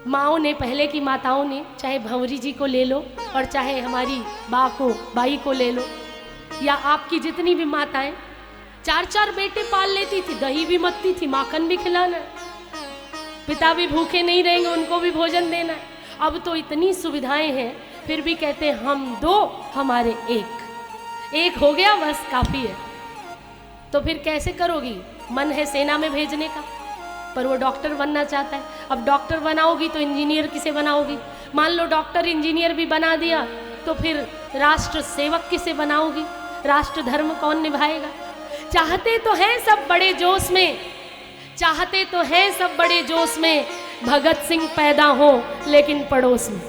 माओं ने, पहले की माताओं ने, चाहे भंवरी जी को ले लो और चाहे हमारी बाई को ले लो, या आपकी जितनी भी माताएं, 4-4 बेटे पाल लेती थी, दही भी मत्ती थी, माखन भी खिलाना, पिता भी भूखे नहीं रहेंगे, उनको भी भोजन देना। अब तो इतनी सुविधाएं हैं, फिर भी कहते हैं हम 2 हमारे 1 हो गया बस काफ़ी है। तो फिर कैसे करोगी? मन है सेना में भेजने का, पर वो डॉक्टर बनना चाहता है। अब डॉक्टर बनाओगी तो इंजीनियर किसे बनाओगी? मान लो डॉक्टर इंजीनियर भी बना दिया तो फिर राष्ट्र सेवक किसे बनाओगी? राष्ट्र धर्म कौन निभाएगा? चाहते तो हैं सब बड़े जोश में, चाहते तो हैं सब बड़े जोश में भगत सिंह पैदा हो, लेकिन पड़ोस में।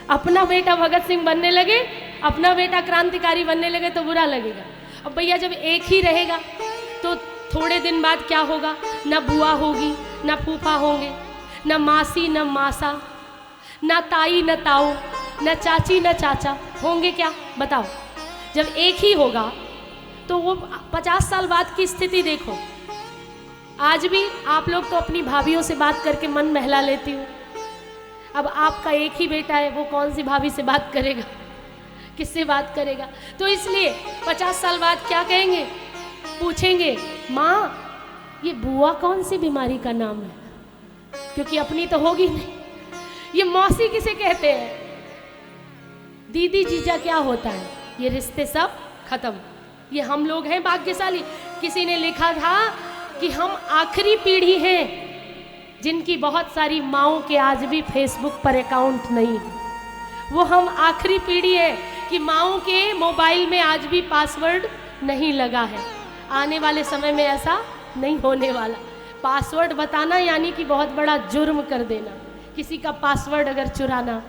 अपना बेटा भगत सिंह बनने लगे, अपना बेटा क्रांतिकारी बनने लगे तो बुरा लगेगा। अब भैया जब एक ही रहेगा तो थोड़े दिन बाद क्या होगा? न बुआ होगी, न फूफा होंगे, न मासी न मासा, न ताई न ताऊ, न चाची न चाचा होंगे क्या? बताओ। जब एक ही होगा तो वो 50 साल बाद की स्थिति देखो। आज भी आप लोग तो अपनी भाभीयों से बात करके मन बहला लेती हो। अब आपका एक ही बेटा है, वो कौन सी भाभी से बात करेगा? किससे बात करेगा? तो इसलिए 50 साल बाद क्या कहेंगे? पूछेंगे माँ ये बुआ कौन सी बीमारी का नाम है? क्योंकि अपनी तो होगी नहीं। ये मौसी किसे कहते हैं? दीदी जीजा क्या होता है? ये रिश्ते सब खत्म। ये हम लोग हैं भाग्यशाली। किसी ने लिखा था कि हम आखिरी पीढ़ी हैं जिनकी बहुत सारी माओं के आज भी फेसबुक पर अकाउंट नहीं है। वो हम आखिरी पीढ़ी है कि माओं के मोबाइल में आज भी पासवर्ड नहीं लगा है। आने वाले समय में ऐसा नहीं होने वाला। पासवर्ड बताना यानी कि बहुत बड़ा जुर्म कर देना, किसी का पासवर्ड अगर चुराना।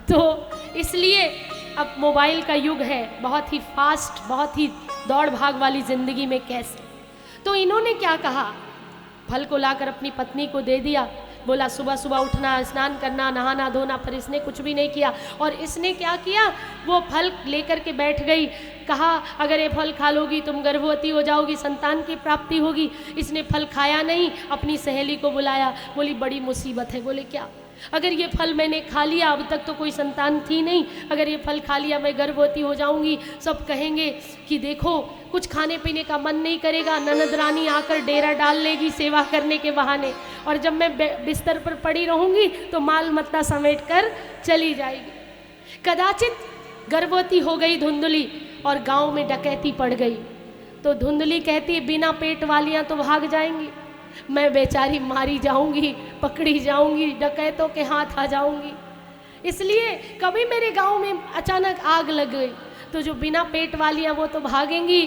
तो इसलिए अब मोबाइल का युग है, बहुत ही फास्ट, बहुत ही दौड़ भाग वाली ज़िंदगी में कैसे। तो इन्होंने क्या कहा? फल को लाकर अपनी पत्नी को दे दिया, बोला सुबह सुबह उठना, स्नान करना, नहाना धोना। पर इसने कुछ भी नहीं किया। और इसने क्या किया? वो फल लेकर के बैठ गई। कहा अगर ये फल खा लोगी तुम गर्भवती हो जाओगी, संतान की प्राप्ति होगी। इसने फल खाया नहीं, अपनी सहेली को बुलाया, बोली बड़ी मुसीबत है। बोले क्या? अगर ये फल मैंने खा लिया, अब तक तो कोई संतान थी नहीं, अगर ये फल खा लिया मैं गर्भवती हो जाऊंगी, सब कहेंगे कि देखो कुछ खाने पीने का मन नहीं करेगा, ननद रानी आकर डेरा डाल लेगी सेवा करने के बहाने, और जब मैं बिस्तर पर पड़ी रहूंगी तो माल मत्ता समेट कर चली जाएगी। कदाचित गर्भवती हो गई धुंधली और गांव में डकैती पड़ गई, तो धुंधली कहती बिना पेट वालियां तो भाग जाएंगी, मैं बेचारी मारी जाऊंगी, पकड़ी जाऊंगी, डकैतों के हाथ आ जाऊंगी। इसलिए कभी मेरे गांव में अचानक आग लग गई तो जो बिना पेट वालियां वो तो भागेंगी,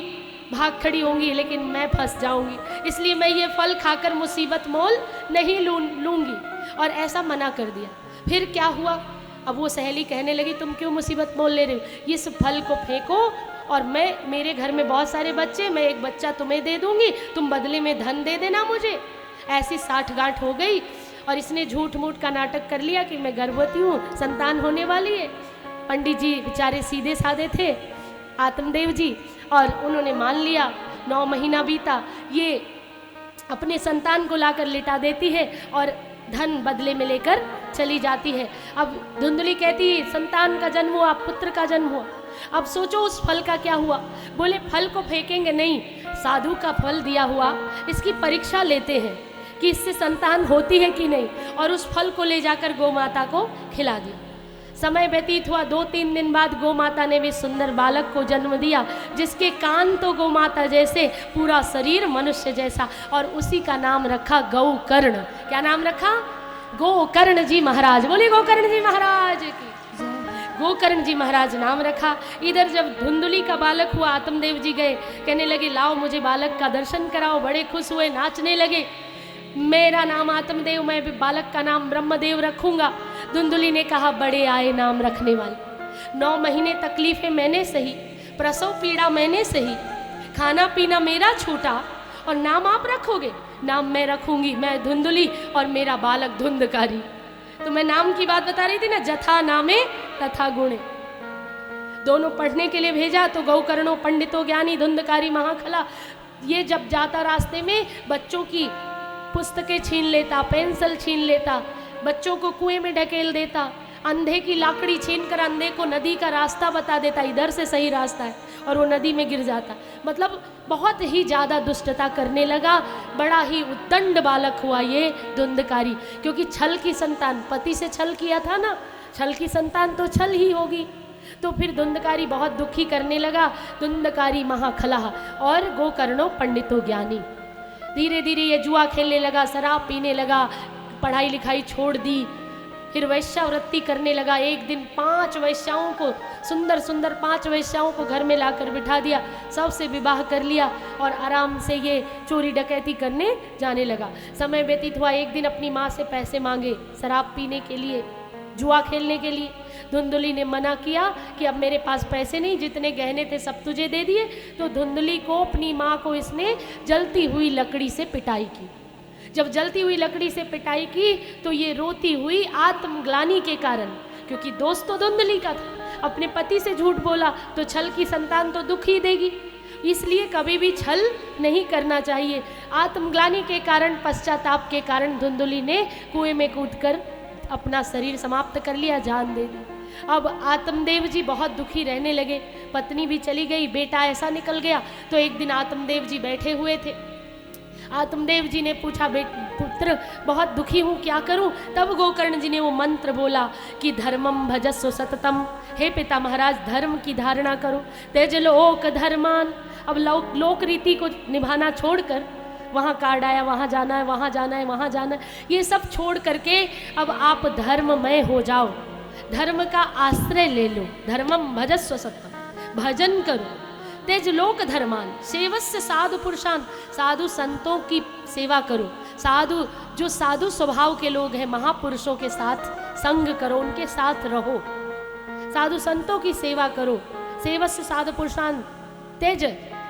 भाग खड़ी होंगी, लेकिन मैं फंस जाऊंगी। इसलिए मैं ये फल खाकर मुसीबत मोल नहीं लूंगी। और ऐसा मना कर दिया। फिर क्या हुआ? अब वो सहेली कहने लगी तुम क्यों मुसीबत मोल ले रहे हो? इस फल को फेंको और मेरे घर में बहुत सारे बच्चे, मैं एक बच्चा तुम्हें दे दूंगी, तुम बदले में धन दे देना मुझे। ऐसी साठगांठ हो गई और इसने झूठ मूठ का नाटक कर लिया कि मैं गर्भवती हूँ, संतान होने वाली है। पंडित जी बेचारे सीधे साधे थे, आत्मदेव जी, और उन्होंने मान लिया। 9 महीना बीता, ये अपने संतान को लाकर लिटा देती है और धन बदले में लेकर चली जाती है। अब धुंधली कहती संतान का जन्म हुआ, पुत्र का जन्म हुआ। अब सोचो उस फल का क्या हुआ? बोले फल को फेंकेंगे नहीं, साधु का फल दिया हुआ, इसकी परीक्षा लेते हैं कि इससे संतान होती है कि नहीं, और उस फल को ले जाकर गौ माता को खिला दिया। समय व्यतीत हुआ, 2-3 दिन बाद गौ माता ने भी सुंदर बालक को जन्म दिया, जिसके कान तो गौ माता जैसे, पूरा शरीर मनुष्य जैसा, और उसी का नाम रखा गौकर्ण। क्या नाम रखा? गोकर्ण जी महाराज। बोले गोकर्ण जी महाराज की। गोकर्ण जी महाराज नाम रखा। इधर जब धुंधली का बालक हुआ, आत्मदेव जी गए, कहने लगे लाओ मुझे बालक का दर्शन कराओ। बड़े खुश हुए, नाचने लगे। मेरा नाम आत्मदेव, मैं भी बालक का नाम ब्रह्मदेव रखूंगा। धुंधली ने कहा बड़े आए नाम रखने वाले। 9 महीने तकलीफें मैंने सही, प्रसव पीड़ा मैंने सही, खाना पीना मेरा छूटा, और नाम आप रखोगे? नाम मैं रखूंगी, मैं धुंधली और मेरा बालक धुंधकारी। तो मैं नाम की बात बता रही थी ना, जथा नामे तथा गुणे। दोनों पढ़ने के लिए भेजा तो गौकर्णो पंडितो ज्ञानी धुंधकारी महाखला। ये जब जाता रास्ते में बच्चों की पुस्तकें छीन लेता, पेंसिल छीन लेता, बच्चों को कुएं में ढकेल देता, अंधे की लाकड़ी छीनकर अंधे को नदी का रास्ता बता देता, इधर से सही रास्ता है, और वो नदी में गिर जाता। मतलब बहुत ही ज़्यादा दुष्टता करने लगा। बड़ा ही उद्दंड बालक हुआ ये धुंधकारी, क्योंकि छल की संतान, पति से छल किया था ना, छल की संतान तो छल ही होगी। तो फिर धुंधकारी बहुत दुखी करने लगा। धुंधकारी महाखलह और गोकर्णो पंडितो ज्ञानी। धीरे धीरे ये जुआ खेलने लगा, शराब पीने लगा, पढ़ाई लिखाई छोड़ दी, फिर वैश्यावृत्ति करने लगा। एक दिन 5 वैश्याओं को, सुंदर सुंदर 5 वैश्याओं को घर में लाकर बिठा दिया, सबसे विवाह कर लिया और आराम से ये चोरी डकैती करने जाने लगा। समय व्यतीत हुआ, एक दिन अपनी माँ से पैसे मांगे शराब पीने के लिए, जुआ खेलने के लिए। धुंधली ने मना किया कि अब मेरे पास पैसे नहीं, जितने गहने थे सब तुझे दे दिए। तो धुंधली को, अपनी माँ को इसने जलती हुई लकड़ी से पिटाई की। जब जलती हुई लकड़ी से पिटाई की तो ये रोती हुई आत्मग्लानि के कारण, क्योंकि दोस्त तो धुंधली का था, अपने पति से झूठ बोला तो छल की संतान तो दुख ही देगी, इसलिए कभी भी छल नहीं करना चाहिए। आत्मग्लानि के कारण, पश्चाताप के कारण धुंधली ने कुएं में कूदकर अपना शरीर समाप्त कर लिया, जान दे दी। अब आत्मदेव जी बहुत दुखी रहने लगे, पत्नी भी चली गई, बेटा ऐसा निकल गया। तो एक दिन आत्मदेव जी बैठे हुए थे, आत्मदेव जी ने पूछा, पुत्र बहुत दुखी हूँ, क्या करूँ? तब गोकर्ण जी ने वो मंत्र बोला कि धर्मम भजस्व सततम, हे पिता महाराज धर्म की धारणा करो, तेज लोक धर्मान। अब लोक रीति को निभाना छोड़कर, वहाँ कार्ड आया, वहाँ जाना है, वहाँ जाना है, वहाँ जाना है, ये सब छोड़ करके अब आप धर्ममय हो जाओ, धर्म का आश्रय ले लो। धर्मम भजस्व सततम, भजन करो। तेज लोक धर्मान सेवस्य साधु पुरुषान, साधु संतों की सेवा करो। साधु, जो साधु स्वभाव के लोग हैं, महापुरुषों के साथ संग करो, उनके साथ रहो, साधु संतों की सेवा करो। सेवस्य साधु पुरुषान, तेज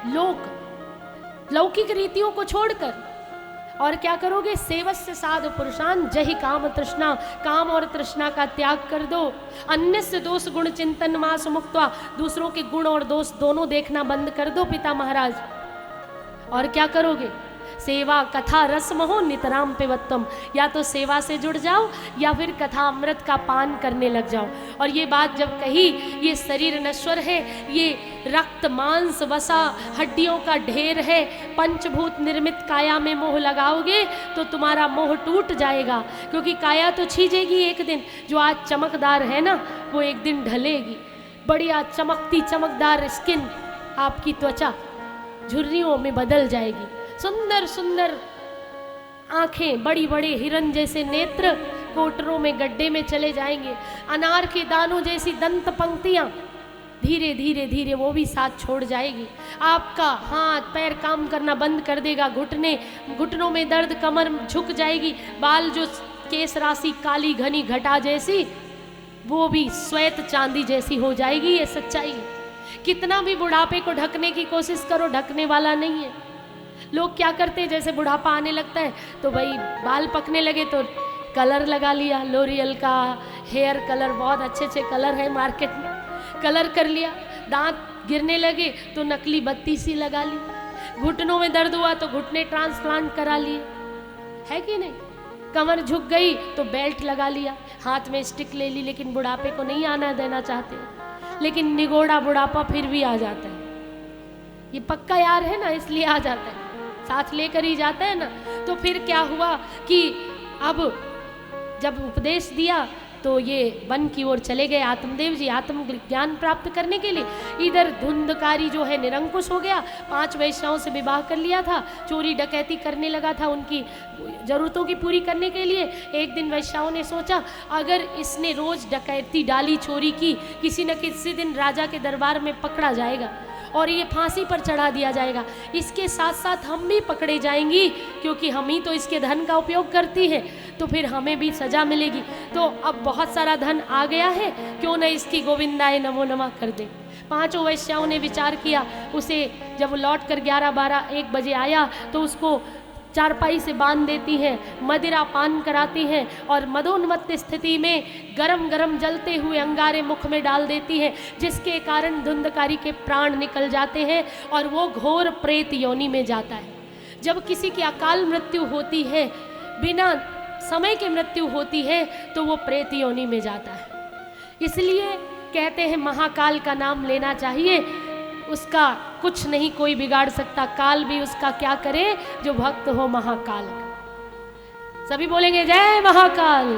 लोक, लौकिक रीतियों को छोड़कर, और क्या करोगे? सेवस्य साधु पुरुषान जहि काम तृष्णा, काम और तृष्णा का त्याग कर दो। अन्य से दोष गुण चिंतन मास मुक्त्वा, दूसरों के गुण और दोष दोनों देखना बंद कर दो पिता महाराज। और क्या करोगे? सेवा कथा रसम हो नितराम पिबत्वम, या तो सेवा से जुड़ जाओ या फिर कथा अमृत का पान करने लग जाओ। और ये बात जब कही, ये शरीर नश्वर है, ये रक्त मांस वसा हड्डियों का ढेर है, पंचभूत निर्मित काया में मोह लगाओगे तो तुम्हारा मोह टूट जाएगा, क्योंकि काया तो छीजेगी एक दिन। जो आज चमकदार है ना, वो एक दिन ढलेगी। बढ़िया चमकती चमकदार स्किन, आपकी त्वचा झुर्रियों में बदल जाएगी। सुंदर सुंदर आंखें, बड़ी बड़ी हिरन जैसे नेत्र कोटरों में गड्ढे में चले जाएंगे। अनार के दानों जैसी दंत पंक्तियां धीरे धीरे धीरे वो भी साथ छोड़ जाएगी। आपका हाथ पैर काम करना बंद कर देगा, घुटनों में दर्द, कमर झुक जाएगी। बाल जो केस राशि काली घनी घटा जैसी, वो भी श्वेत चांदी जैसी हो जाएगी। ये सच्चाई है। कितना भी बुढ़ापे को ढकने की कोशिश करो, ढकने वाला नहीं है। लोग क्या करते हैं, जैसे बुढ़ापा आने लगता है तो भाई बाल पकने लगे तो कलर लगा लिया, लोरियल का हेयर कलर, बहुत अच्छे अच्छे कलर है मार्केट में, कलर कर लिया। दांत गिरने लगे तो नकली बत्ती सी लगा ली। घुटनों में दर्द हुआ तो घुटने ट्रांसप्लांट करा लिए, है कि नहीं? कमर झुक गई तो बेल्ट लगा लिया, हाथ में स्टिक ले ली। लेकिन बुढ़ापे को नहीं आना देना चाहते, लेकिन निगोड़ा बुढ़ापा फिर भी आ जाता है। ये पक्का यार है ना, इसलिए आ जाता है, साथ लेकर ही जाता है ना। तो फिर क्या हुआ कि अब जब उपदेश दिया तो ये वन की ओर चले गए आत्मदेव जी आत्मज्ञान प्राप्त करने के लिए। इधर धुंधकारी जो है निरंकुश हो गया, 5 वैश्याओं से विवाह कर लिया था, चोरी डकैती करने लगा था उनकी जरूरतों की पूरी करने के लिए। एक दिन वैश्याओं ने सोचा, अगर इसने रोज डकैती डाली, चोरी की, किसी न किसी दिन राजा के दरबार में पकड़ा जाएगा और ये फांसी पर चढ़ा दिया जाएगा। इसके साथ साथ हम भी पकड़े जाएंगी, क्योंकि हम ही तो इसके धन का उपयोग करती है, तो फिर हमें भी सजा मिलेगी। तो अब बहुत सारा धन आ गया है, क्यों न इसकी गोविंदाय नमो नमः कर दे। 5 वैश्याओं ने विचार किया। उसे जब लौट कर 11, 12, 1 बजे आया तो उसको चारपाई से बांध देती हैं, मदिरा पान कराती हैं और मदोन्मत्त स्थिति में गरम गरम जलते हुए अंगारे मुख में डाल देती हैं, जिसके कारण धुंधकारी के प्राण निकल जाते हैं और वो घोर प्रेत योनि में जाता है। जब किसी की अकाल मृत्यु होती है, बिना समय की मृत्यु होती है तो वो प्रेत योनि में जाता है। इसलिए कहते हैं महाकाल का नाम लेना चाहिए, उसका कुछ नहीं कोई बिगाड़ सकता, काल भी उसका क्या करे जो भक्त हो महाकाल का। सभी बोलेंगे जय महाकाल।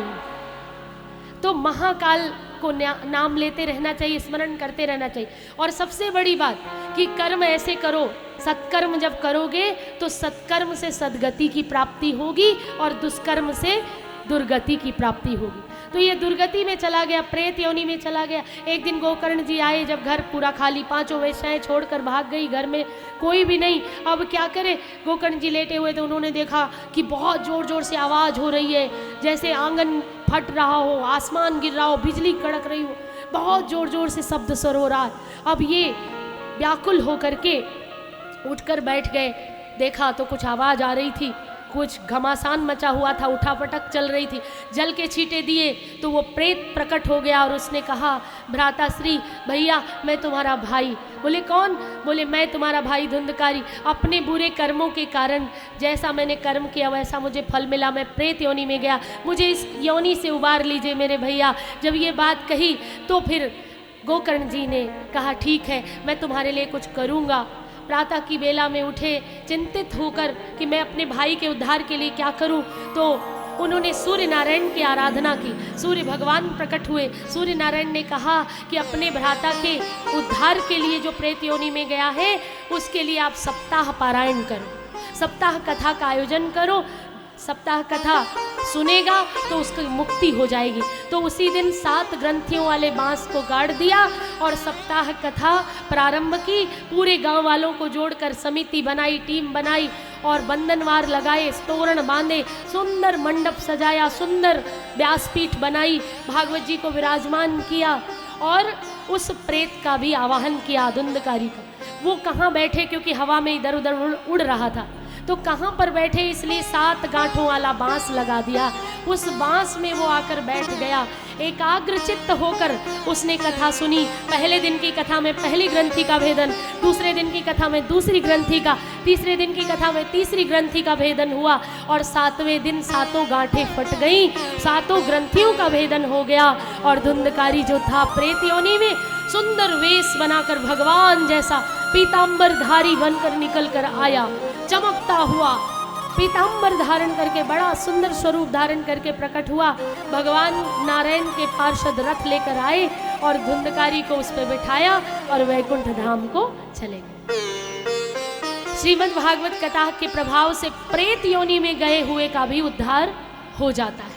तो महाकाल को नाम लेते रहना चाहिए, स्मरण करते रहना चाहिए। और सबसे बड़ी बात कि कर्म ऐसे करो, सत्कर्म जब करोगे तो सत्कर्म से सद्गति की प्राप्ति होगी और दुष्कर्म से दुर्गति की प्राप्ति होगी। तो ये दुर्गति में चला गया, प्रेत योनि में चला गया। एक दिन गोकर्ण जी आए, जब घर पूरा खाली, पांचों वेश्याएं छोड़कर भाग गई, घर में कोई भी नहीं। अब क्या करे, गोकर्ण जी लेटे हुए थे, उन्होंने देखा कि बहुत जोर जोर से आवाज़ हो रही है, जैसे आंगन फट रहा हो, आसमान गिर रहा हो, बिजली कड़क रही हो, बहुत जोर जोर से शब्द स्वर हो रहा है। अब ये व्याकुल होकर के उठकर बैठ गए, देखा तो कुछ आवाज़ आ रही थी, कुछ घमासान मचा हुआ था, उठापटक चल रही थी। जल के छींटे दिए तो वो प्रेत प्रकट हो गया और उसने कहा, भ्राताश्री भैया मैं तुम्हारा भाई। बोले कौन? बोले मैं तुम्हारा भाई धुंधकारी। अपने बुरे कर्मों के कारण जैसा मैंने कर्म किया वैसा मुझे फल मिला, मैं प्रेत योनि में गया, मुझे इस योनि से उबार लीजिए मेरे भैया। जब ये बात कही तो फिर गोकर्ण जी ने कहा ठीक है मैं तुम्हारे लिए कुछ करूँगा। प्रातः की बेला में उठे चिंतित होकर कि मैं अपने भाई के उद्धार के लिए क्या करूं, तो उन्होंने सूर्य नारायण की आराधना की। सूर्य भगवान प्रकट हुए, सूर्य नारायण ने कहा कि अपने भ्राता के उद्धार के लिए जो प्रेत योनि में गया है उसके लिए आप सप्ताह पारायण करो, सप्ताह कथा का आयोजन करो। सप्ताह कथा सुनेगा तो उसकी मुक्ति हो जाएगी। तो उसी दिन 7 ग्रंथियों वाले बांस को गाड़ दिया और सप्ताह कथा प्रारंभ की। पूरे गांव वालों को जोड़कर समिति बनाई, टीम बनाई और बंधनवार लगाए, तोरण बांधे, सुंदर मंडप सजाया, सुंदर व्यासपीठ बनाई, भागवत जी को विराजमान किया और उस प्रेत का भी आवाहन किया, धुंधकारी का। वो कहाँ बैठे, क्योंकि हवा में इधर उधर उड़ रहा था, तो कहाँ पर बैठे, इसलिए 7 गांठों वाला बांस लगा दिया। उस बांस में वो आकर बैठ गया, एकाग्रचित्त होकर उसने कथा सुनी। पहले दिन की कथा में पहली ग्रंथि का भेदन, दूसरे दिन की कथा में दूसरी ग्रंथि का, तीसरे दिन की कथा में तीसरी ग्रंथि का भेदन हुआ और 7वें दिन 7 गांठें फट गई, 7 ग्रंथियों का भेदन हो गया। और धुंधकारी जो था प्रेत योनि में सुंदर वेश बनाकर भगवान जैसा पीतांबर धारी बनकर निकल कर आया, चमकता हुआ पीतांबर धारण करके बड़ा सुंदर स्वरूप धारण करके प्रकट हुआ। भगवान नारायण के पार्षद रथ लेकर आए और धुंधकारी को उस पर बिठाया और वैकुंठ धाम को चले गए। श्रीमद् भागवत कथा के प्रभाव से प्रेत योनि में गए हुए का भी उद्धार हो जाता है।